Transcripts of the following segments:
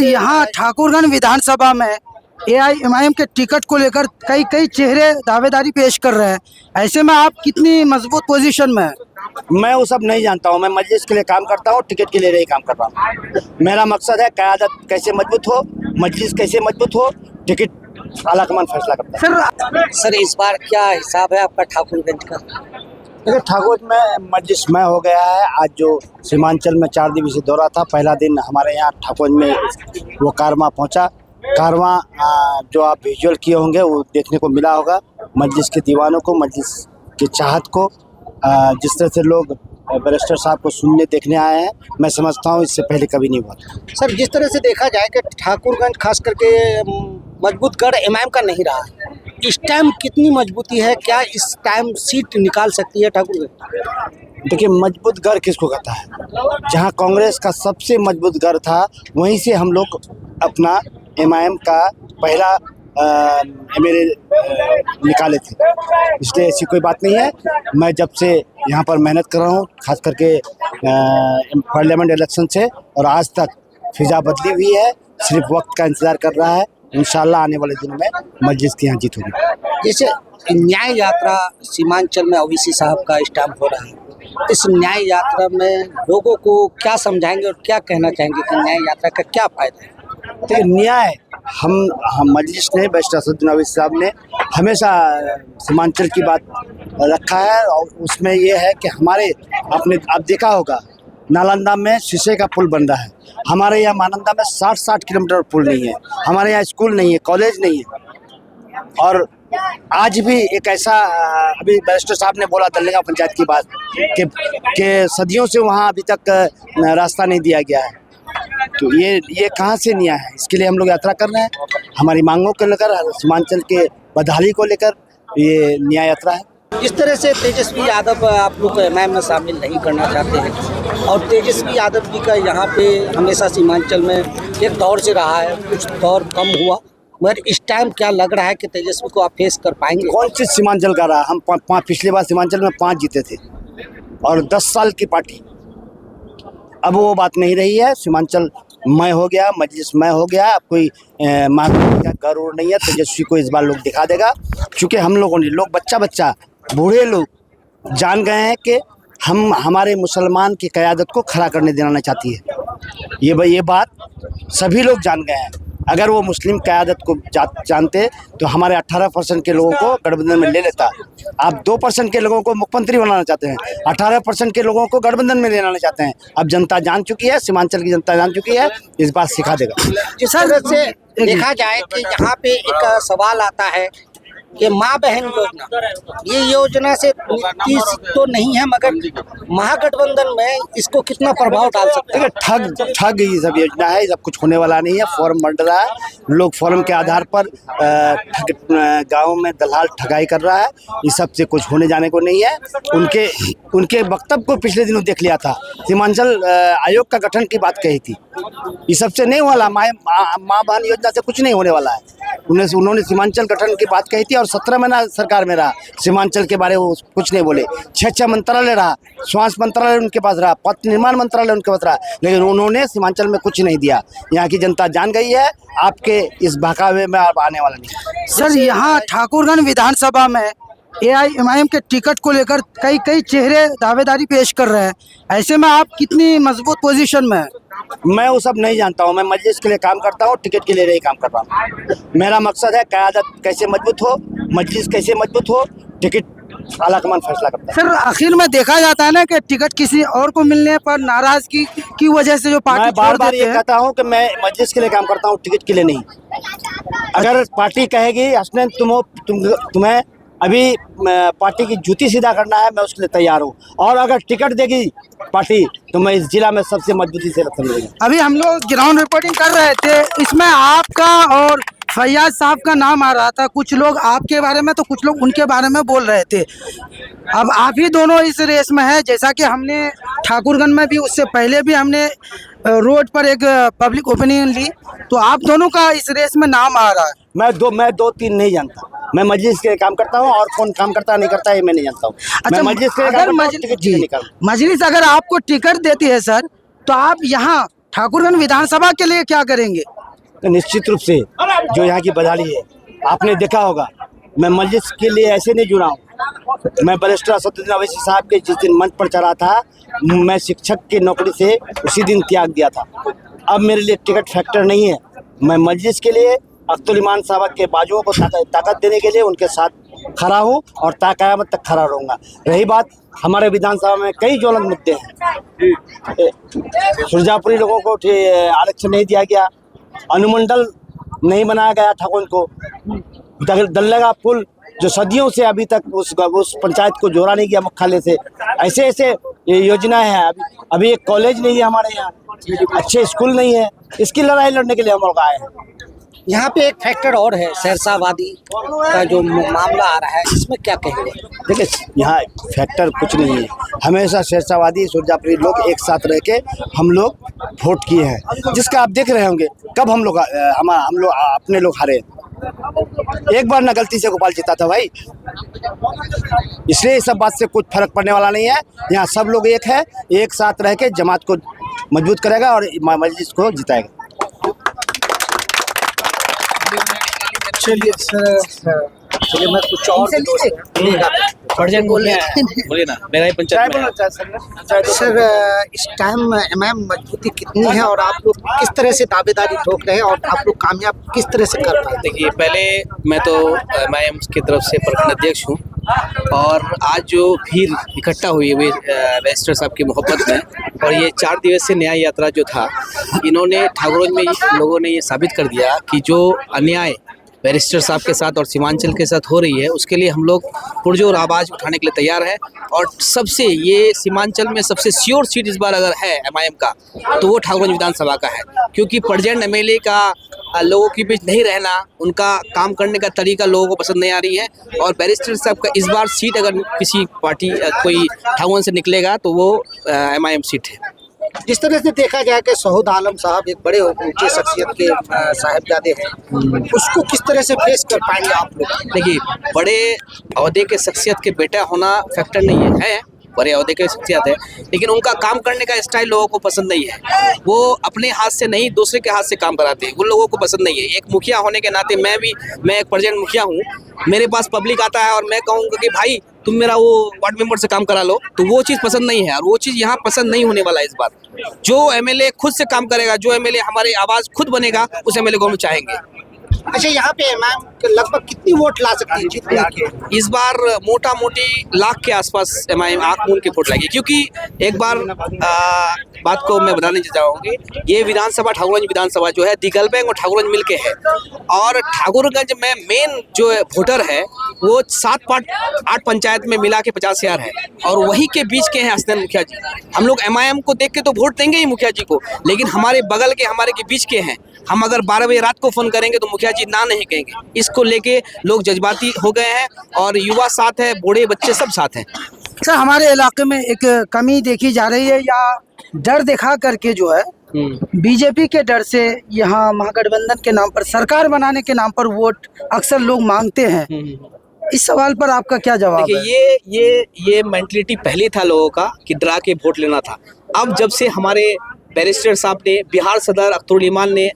Sir यहाँ ठाकुरगंज विधानसभा में AIMIM के टिकट को लेकर कई कई चेहरे दावेदारी पेश कर रहे हैं। ऐसे में आप कितनी मजबूत पोजीशन में हैं? मैं वो सब नहीं जानता हूँ। मैं मजलिस के लिए काम करता हूँ, टिकट के लिए नहीं काम कर रहा हूँ। मेरा मकसद है क़यादत कैसे मजबूत हो, मजलिस कैसे मजबूत हो, टिकट आला कमान फैसला करता है। सर इस बार क्या हिसाब है आपका ठाकुरगंज का? देखिए ठाकुर में मजलिस में हो गया है। आज जो सीमांचल में 4 दिवसीय दौरा था, पहला दिन हमारे यहाँ ठाकुर में वो कारवां पहुँचा। कारवां जो आप विजुअल किए होंगे वो देखने को मिला होगा। मजलिस के दीवानों को, मजलिस के चाहत को, जिस तरह से लोग बैरिस्टर साहब को सुनने देखने आए हैं, मैं समझता हूँ इससे पहले कभी नहीं हुआ। सर जिस तरह से देखा जाए कि ठाकुरगंज खास करके मजबूत गढ़ एमआईएम का नहीं रहा है, इस टाइम कितनी मजबूती है? क्या इस टाइम सीट निकाल सकती है ठाकुरगंज? देखिए मजबूत गढ़ किसको कहता है? जहाँ कांग्रेस का सबसे मजबूत गढ़ था वहीं से हम लोग अपना एमआईएम का पहला एमएलए निकाले थे। इसलिए ऐसी कोई बात नहीं है। मैं जब से यहाँ पर मेहनत कर रहा हूँ, खास करके पार्लियामेंट इलेक्शन से, और आज तक फिजा बदली हुई है। सिर्फ वक्त का इंतज़ार कर रहा है। इंशाल्लाह आने वाले दिनों में मजलिस की यहाँ जीत होगी। जैसे न्याय यात्रा सीमांचल में ओवैसी साहब का स्टाम्प हो रहा है, इस न्याय यात्रा में लोगों को क्या समझाएंगे और क्या कहना चाहेंगे कि न्याय यात्रा का क्या फ़ायदा है? देखिए न्याय हम मजलिस ने, बैरिस्टर असदुद्दीन ओवैसी साहब ने हमेशा सीमांचल की बात रखा है। और उसमें ये है कि हमारे आपने आप देखा होगा नालंदा में शीशे का पुल बन रहा है। हमारे यहाँ मानंदा में 60 किलोमीटर पुल नहीं है। हमारे यहाँ स्कूल नहीं है, कॉलेज नहीं है। और आज भी एक ऐसा, अभी बैरिस्टर साहब ने बोला दल्लेगा पंचायत की बात कि सदियों से वहाँ अभी तक रास्ता नहीं दिया गया है। तो ये कहाँ से न्याय है? इसके लिए हम लोग यात्रा कर रहे हैं। हमारी मांगों को लेकर, सीमांचल के बदहाली को लेकर ये न्याय यात्रा है। जिस तरह से तेजस्वी यादव आप लोग को एमआईएम में शामिल नहीं करना चाहते हैं, और तेजस्वी यादव जी का यहाँ पे हमेशा सीमांचल में एक दौर से रहा है, कुछ दौर कम हुआ, मगर इस टाइम क्या लग रहा है कि तेजस्वी को आप फेस कर पाएंगे? कौन सी सीमांचल का रहा? हम पिछली बार सीमांचल में 5 जीते थे और 10 साल की पार्टी। अब वो बात नहीं रही है। सीमांचल मैं हो गया, मजलिस मैं हो गया। अब कोई का गौरव नहीं है। तेजस्वी को इस बार लोग दिखा देगा, क्योंकि हम लोगों ने, लोग बच्चा बूढ़े लोग जान गए हैं कि हमारे मुसलमान की क़यादत को खड़ा करने देना चाहती है। ये बात सभी लोग जान गए हैं। अगर वो मुस्लिम क़यादत को जानते तो हमारे 18% के लोगों को गठबंधन में ले लेता। आप 2% के लोगों को मुख्यमंत्री बनाना चाहते हैं, 18% के लोगों को गठबंधन में ले लाना चाहते हैं। अब जनता जान चुकी है, सीमांचल की जनता जान चुकी है, इस बात सिखा देगा। जिस तरह से देखा जाए कि यहाँ पे एक सवाल आता है कि माँ बहन योजना, ये योजना से तो नहीं है, मगर महागठबंधन में इसको कितना प्रभाव डाल सकते हैं? ठग ये सब योजना है। सब कुछ होने वाला नहीं है। फॉर्म बंट रहा है, लोग फॉर्म के आधार पर गाँव में दलाल ठगाई कर रहा है। इस सब से कुछ होने जाने को नहीं है। उनके वक्तव्य को पिछले दिनों देख लिया था। सीमांचल आयोग का गठन की बात कही थी। इस सब से नहीं वाला, माँ बहन योजना से कुछ नहीं होने वाला है। उन्होंने सीमांचल गठन की बात कही थी और 17 महीना सरकार में रहा। सीमांचल के बारे में वो कुछ नहीं बोले। 6 मंत्रालय रहा, स्वास्थ्य मंत्रालय उनके पास रहा, पथ निर्माण मंत्रालय उनके पास रहा, लेकिन उन्होंने सीमांचल में कुछ नहीं दिया। यहाँ की जनता जान गई है। आपके इस बहकावे में आप आने वाला नहीं। सर यहाँ ठाकुरगंज विधानसभा में एआईएमआईएम के टिकट को लेकर कई कई चेहरे दावेदारी पेश कर रहे हैं। ऐसे में आप कितनी मजबूत पोजीशन में हैं? मैं वो सब नहीं जानता हूँ। मैं मजलिस के लिए काम करता हूँ, टिकट के लिए नहीं काम कर रहा हूँ। मेरा मकसद है क़यादत कैसे मजबूत हो, मजलिस कैसे मजबूत हो, टिकट आला कमान फैसला करता है। सर आखिर में देखा जाता है ना कि टिकट किसी और को मिलने पर नाराजगी की वजह से जो पार्टी मैं बार ये कहता हूँ कि मैं मजलिस के लिए काम करता हूँ, टिकट के लिए नहीं। अगर पार्टी कहेगी हसनैन तुम्हें अभी पार्टी की जूती सीधा करना है, मैं उसके लिए तैयार हूँ। और अगर टिकट देगी पार्टी तो मैं इस जिला में सबसे मजबूती से रखूंगा। अभी हम लोग ग्राउंड रिपोर्टिंग कर रहे थे, इसमें आपका और फैयाज साहब का नाम आ रहा था। कुछ लोग आपके बारे में तो कुछ लोग उनके बारे में बोल रहे थे। अब आप ही दोनों इस रेस में है। जैसा कि हमने ठाकुरगंज में भी, उससे पहले भी हमने रोड पर एक पब्लिक ओपिनियन ली, तो आप दोनों का इस रेस में नाम आ रहा है। मैं 2-3 नहीं जानता। मैं मजलिस के लिए काम करता हूँ, और कौन काम करता नहीं करता है मैं नहीं जानता हूँ। अच्छा, मजलिस के लिए मजलिस अगर आपको टिकट देती है सर, तो आप यहाँ ठाकुरगंज विधानसभा के लिए क्या करेंगे? तो निश्चित रूप से जो यहाँ की बदहाली है, आपने देखा होगा, मैं मजलिस के लिए ऐसे नहीं जुड़ा हूँ। मैं बैरिस्टर असदुद्दीन अवैसी साहब के जिस दिन मंच पर चढ़ा था, मैं शिक्षक की नौकरी से उसी दिन त्याग दिया था। अब मेरे लिए टिकट फैक्टर नहीं है। मैं मजलिस के लिए अख्तुल ईमान साहब के बाजुओं को ताकत देने के लिए उनके साथ खड़ा हूँ और क़यामत तक खड़ा रहूँगा। रही बात हमारे विधानसभा में कई ज्वलंत मुद्दे हैं। सुरजापुरी लोगों को आरक्षण नहीं दिया गया, अनुमंडल नहीं बनाया गया ठाकुर को, दल्लेगा पुल जो सदियों से अभी तक उस पंचायत को जोड़ा नहीं गया मुख्यालय से, ऐसे ऐसे योजना है। अभी एक कॉलेज नहीं है हमारे यहाँ, अच्छे स्कूल नहीं है। इसकी लड़ाई लड़ने के लिए हम लोग आए हैं। यहाँ पे एक फैक्टर और है, शेरशाहवादी का जो मामला आ रहा है, इसमें क्या कहेंगे? देखिए, यहाँ फैक्टर कुछ नहीं है। हमेशा शेरशाहवादी सुरजापुरी लोग एक साथ रह के हम लोग वोट किए हैं, जिसका आप देख रहे होंगे कब हम लोग अपने लोग हारे। एक बार ना गलती से गोपाल जीता था भाई, इसलिए इस सब बात से कुछ फर्क पड़ने वाला नहीं है। यहाँ सब लोग एक है, एक साथ रह के जमात को मजबूत करेगा और मजलिस को जिताएगा। चलिए चलिए, मैं कुछ और बोलिए ना, मेरा ही पंचायत में है। सर, इस टाइम एमआईएम मजबूती कितनी है और आप लोग किस तरह से दावेदारी ठोक रहे हैं और आप लोग कामयाब किस तरह से कर पाए? देखिए, पहले मैं तो एमआईएम की तरफ से प्रखंड अध्यक्ष हूँ और आज जो भीड़ इकट्ठा हुई है बैरिस्टर साहब की मोहब्बत में, और ये 4 दिवसीय न्याय यात्रा जो था, इन्होंने ठाकुरगंज में लोगों ने ये साबित कर दिया कि जो अन्याय बैरिस्टर साहब के साथ और सीमांचल के साथ हो रही है, उसके लिए हम लोग पुरजोर आवाज़ उठाने के लिए तैयार है। और सबसे ये सीमांचल में सबसे श्योर सीट इस बार अगर है एमआईएम का, तो वो ठाकुरगंज विधानसभा का है, क्योंकि प्रेजेंट एमएलए का लोगों के बीच नहीं रहना, उनका काम करने का तरीका लोगों को पसंद नहीं आ रही है। और बैरिस्टर साहब का इस बार सीट अगर किसी पार्टी कोई ठाकुरगंज से निकलेगा तो वो एमआईएम सीट है। जिस तरह से देखा गया कि शहीद आलम साहब एक बड़े ऊंचे शख्सियत के साहिबजादे हैं, उसको किस तरह से फेस कर पाएंगे आप लोग? देखिए, बड़े अहदे के शख्सियत के बेटा होना फैक्टर नहीं है, बड़े अहदे के शख्सियत है, लेकिन उनका काम करने का स्टाइल लोगों को पसंद नहीं है। वो अपने हाथ से नहीं, दूसरे के हाथ से काम कराते हैं, उन लोगों को पसंद नहीं है। एक मुखिया होने के नाते मैं एक प्रेजेंट मुखिया हूँ, मेरे पास पब्लिक आता है और मैं कहूँगा कि भाई तुम मेरा वो वार्ड मेंबर से काम करा लो, तो वो चीज़ पसंद नहीं है और वो चीज़ यहाँ पसंद नहीं होने वाला है इस बार। जो एमएलए खुद से काम करेगा, जो एमएलए हमारी आवाज़ खुद बनेगा, उस एमएलए को हम चाहेंगे। अच्छा, यहाँ पे एमआईएम लगभग कितनी वोट ला सकती है जीतने के? इस बार मोटा मोटी लाख के आसपास एमआईएम आँख मूंद के वोट लाएगी, क्योंकि एक बार बात को मैं बताने चाहूँगी, ये विधानसभा ठाकुरगंज विधानसभा जो है दिगलबैंग और ठाकुरगंज मिलके है, और ठाकुरगंज में मेन जो वोटर है वो 8 पंचायत में मिला के 50,000 है, और वही के बीच के हैं हसनैन मुखिया जी। हम लोग एमआईएम को देख के तो वोट देंगे ही मुखिया जी को, लेकिन हमारे बगल के हमारे के बीच के हैं। हम अगर 12 बजे रात को फ़ोन करेंगे तो मुखिया जी ना नहीं कहेंगे। इसको लेके लोग जज्बाती हो गए हैं, और युवा साथ है, बूढ़े बच्चे सब साथ हैं। सर, हमारे इलाके में एक कमी देखी जा रही है, या डर दिखा करके जो है बीजेपी के डर से यहाँ महागठबंधन के नाम पर, सरकार बनाने के नाम पर वोट अक्सर लोग मांगते हैं। इस सवाल पर आपका क्या जवाब है? देखिए, ये मेंटलिटी पहले था लोगों का कि डरा के वोट लेना था। अब जब से हमारे बैरिस्टर साहब ने, बिहार सदर अख्तुल ईमान ने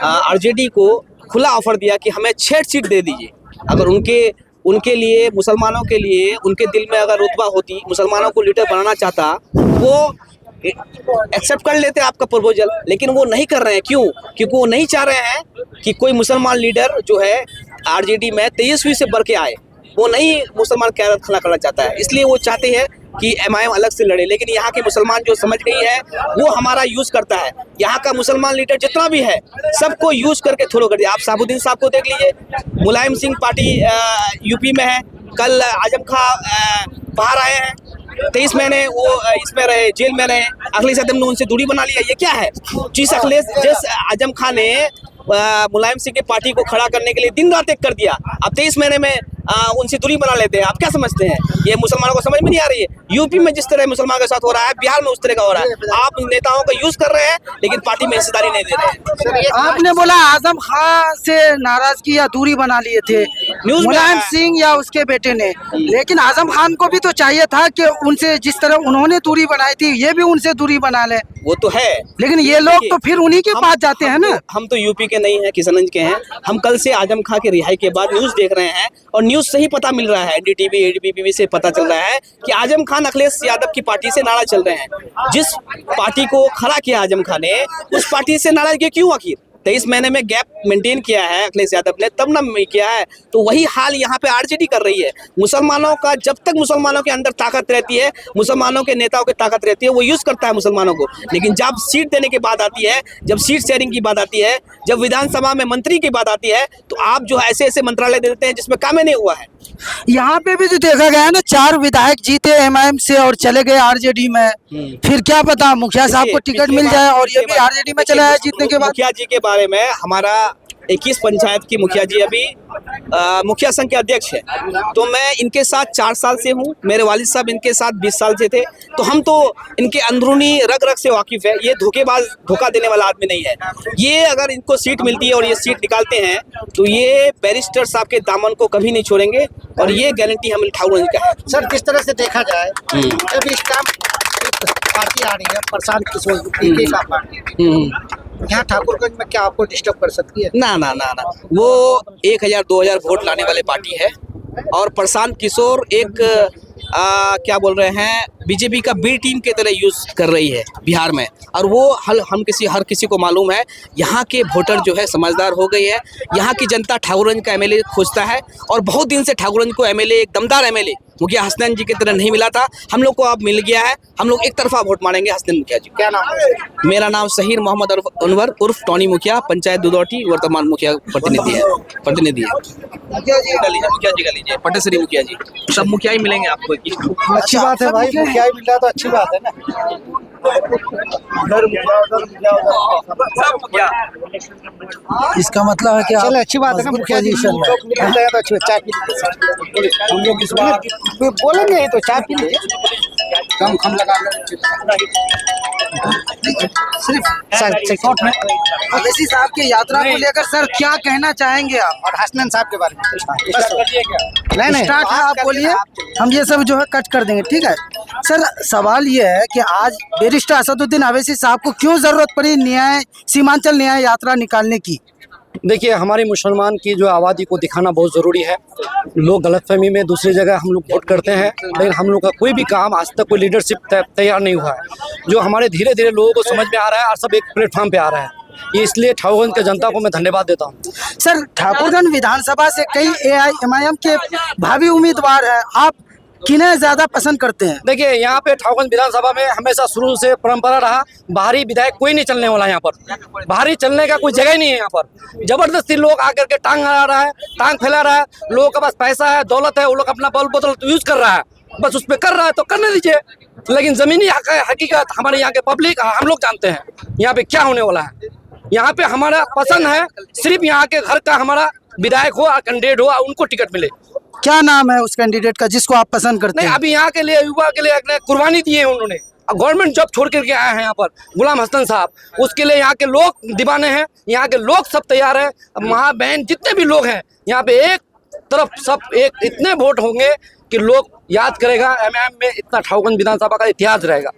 आरजेडी को खुला ऑफर दिया कि हमें 6 सीट दे दीजिए, अगर उनके लिए, मुसलमानों के लिए, उनके दिल में अगर रुतबा होती, मुसलमानों को लीडर बनाना चाहता, वो एक्सेप्ट कर लेते आपका प्रपोजल, लेकिन वो नहीं कर रहे हैं। क्यों? क्योंकि वो नहीं चाह रहे हैं कि कोई मुसलमान लीडर जो है आरजेडी में तेजस्वी से बढ़ के आए। वो नहीं मुसलमान क़यादत खड़ा करना चाहता है, इसलिए वो चाहते हैं कि एमआईएम अलग से लड़े। लेकिन यहाँ के मुसलमान जो समझ गई है वो हमारा यूज़ करता है। यहाँ का मुसलमान लीडर जितना भी है सबको यूज़ करके थ्रो कर दिया। आप साबुद्दीन साहब को देख लीजिए, मुलायम सिंह पार्टी यूपी में है, कल आजम खां बाहर आए हैं, 23 महीने वो इसमें रहे, जेल में रहे, अखिलेश यादव ने उनसे दूरी बना लिया। ये क्या है? जिस आजम खां ने मुलायम सिंह की पार्टी को खड़ा करने के लिए दिन रात एक कर दिया, अब 23 महीने में उनसे दूरी बना लेते हैं। आप क्या समझते हैं? ये मुसलमानों को समझ में नहीं आ रही है। यूपी में जिस तरह मुसलमान के साथ हो रहा है, बिहार में उस तरह का हो रहा है। आप नेताओं का यूज कर रहे हैं, लेकिन पार्टी में हिस्सेदारी नहीं दे रहे हैं। आपने बोला आजम खां से नाराजगी या दूरी बना लिए थे, न्यूज में मुलायम आया है। सिंह या उसके बेटे ने, लेकिन आजम खान को भी तो चाहिए था कि उनसे जिस तरह उन्होंने दूरी बनाई थी ये भी उनसे दूरी बना ले, वो तो है, लेकिन ये लोग तो फिर उन्हीं के पास जाते हैं ना। हम तो यूपी के नहीं हैं, किशनगंज के हैं। हम कल से आजम खां के रिहाई के बाद न्यूज देख रहे हैं और न्यूज से ही पता मिल रहा है, एनडीटीवी एबीपी से पता चल रहा है कि आजम खान अखिलेश यादव की पार्टी से नाराज चल रहे हैं। जिस पार्टी को खड़ा किया आजम खान ने, उस पार्टी से नाराजगी क्यों आखिर? 23 महीने में गैप मेंटेन किया है अखिलेश यादव ने, तब ना किया है। तो वही हाल यहाँ पे आरजेडी कर रही है। मुसलमानों का जब तक मुसलमानों के अंदर ताकत रहती है, मुसलमानों के नेताओं की ताकत रहती है, वो यूज करता है मुसलमानों को। लेकिन जब सीट देने की बात आती है, जब सीट शेयरिंग की बात आती है, जब विधानसभा में मंत्री की बात आती है, तो आप जो है ऐसे ऐसे मंत्रालय दे देते हैं जिसमें काम ही नहीं हुआ है। यहाँ पे भी तो देखा गया है ना, 4 विधायक जीते एमआईएम से और चले गए आरजेडी में। फिर क्या पता मुखिया साहब को टिकट मिल जाए और ये भी आरजेडी में चला है जीतने के बाद। मुखिया जी के बारे में, हमारा 21 पंचायत की मुखिया जी अभी मुखिया संघ के अध्यक्ष है, तो मैं इनके साथ 4 साल से हूँ। मेरे वालिद साहब इनके साथ 20 साल से थे, तो हम तो इनके अंदरूनी रग रग से वाकिफ है। ये धोखेबाज, धोखा देने वाला आदमी नहीं है। ये अगर इनको सीट मिलती है और ये सीट निकालते हैं तो ये बैरिस्टर साहब के दामन को कभी नहीं छोड़ेंगे और ये गारंटी हम ठाकुर का है। सर, किस तरह से देखा जाए जब इस टाइम पार्टी आ रही है प्रशांत किशोर पीके का पार्टी, यहाँ ठाकुरगंज में क्या आपको डिस्टर्ब कर सकती है? ना ना ना ना, वो 1000-2000 वोट लाने वाले पार्टी है और प्रशांत किशोर एक क्या बोल रहे हैं, बीजेपी का बी टीम के तरह यूज कर रही है बिहार में। और वो हर किसी को मालूम है, यहाँ के वोटर जो है समझदार हो गई है। यहाँ की जनता ठाकुरगंज का एमएलए खोजता है और बहुत दिन से ठाकुरगंज को एमएलए, एक दमदार एमएलए मुखिया हसनैन जी की तरह नहीं मिला था। हम लोग को अब मिल गया है। हम लोग एक तरफा वोट मारेंगे हसनैन मुखिया जी। क्या नाम है? मेरा नाम शहीर मोहम्मद अनवर उर्फ टॉनी मुखिया, पंचायत दुदौटी, वर्तमान मुखिया प्रतिनिधि है। मुखिया जी का लीजिए, पटेश्वरी मुखिया जी, सब मुखिया ही मिलेंगे आपको। अच्छी बात है भाई, मुखिया ही मिल रहा तो अच्छी बात है ना। इसका मतलब है कि चलो अच्छी बात है ना, मुखिया जी मिल रहे हैं तो अच्छी चाय पी लीजिए। हम लोग इस बार बोलेंगे तो चाय पी लीजिए, कम लगा सिर्फ अवैसी साहब की यात्रा को लेकर सर क्या कहना चाहेंगे आप? और हसनैन साहब के बारे में नहीं स्टार्ट है, आप बोलिए, हम ये सब जो है कट कर देंगे, ठीक है? सर, सवाल ये है कि आज बैरिस्टर असदुद्दीन अवैसी साहब को क्यों जरूरत पड़ी सीमांचल न्याय यात्रा निकालने की? देखिए, हमारी मुसलमान की जो आबादी को दिखाना बहुत ज़रूरी है। लोग गलतफहमी में दूसरी जगह हम लोग वोट करते हैं, लेकिन हम लोग का कोई भी काम आज तक कोई लीडरशिप तैयार नहीं हुआ है, जो हमारे धीरे धीरे लोगों को समझ में आ रहा है और सब एक प्लेटफॉर्म पे आ रहा है। इसलिए ठाकुरगंज की जनता को मैं धन्यवाद देता हूँ। सर, ठाकुरगंज विधानसभा से कई एआईएमआईएम के भावी उम्मीदवार हैं, आप किन्हें ज्यादा पसंद करते हैं? देखिए, यहाँ पे ठाकुरगंज विधानसभा में हमेशा शुरू से परंपरा रहा, बाहरी विधायक कोई नहीं चलने वाला। यहाँ पर बाहरी चलने का कोई जगह ही नहीं है। यहाँ पर जबरदस्ती लोग आकर के टांग अड़ा रहा है, टांग फैला रहा है। लोगों के पास पैसा है, दौलत है, वो लोग अपना बल बदल यूज कर रहा है, बस उस पर कर रहा है तो करने दीजिए। लेकिन जमीनी हकीकत हमारे यहाँ के पब्लिक, हम लोग जानते हैं यहाँ पे क्या होने वाला है। यहाँ पे हमारा पसंद है सिर्फ यहाँ के घर का हमारा विधायक हो, कैंडिडेट हो, उनको टिकट मिले। क्या नाम है उस कैंडिडेट का जिसको आप पसंद करते नहीं, हैं? अभी यहाँ के लिए, युवा के लिए एक कुर्बानी दी है उन्होंने। गवर्नमेंट जॉब छोड़ करके आए हैं यहाँ पर गुलाम हसन साहब, उसके लिए यहाँ के लोग दीवाने हैं, यहाँ के लोग सब तैयार हैं। माँ बहन जितने भी लोग हैं यहाँ पे एक तरफ सब एक इतने वोट होंगे कि लोग याद करेगा एमएम में इतना ठाकुरगंज विधानसभा का इतिहास रहेगा।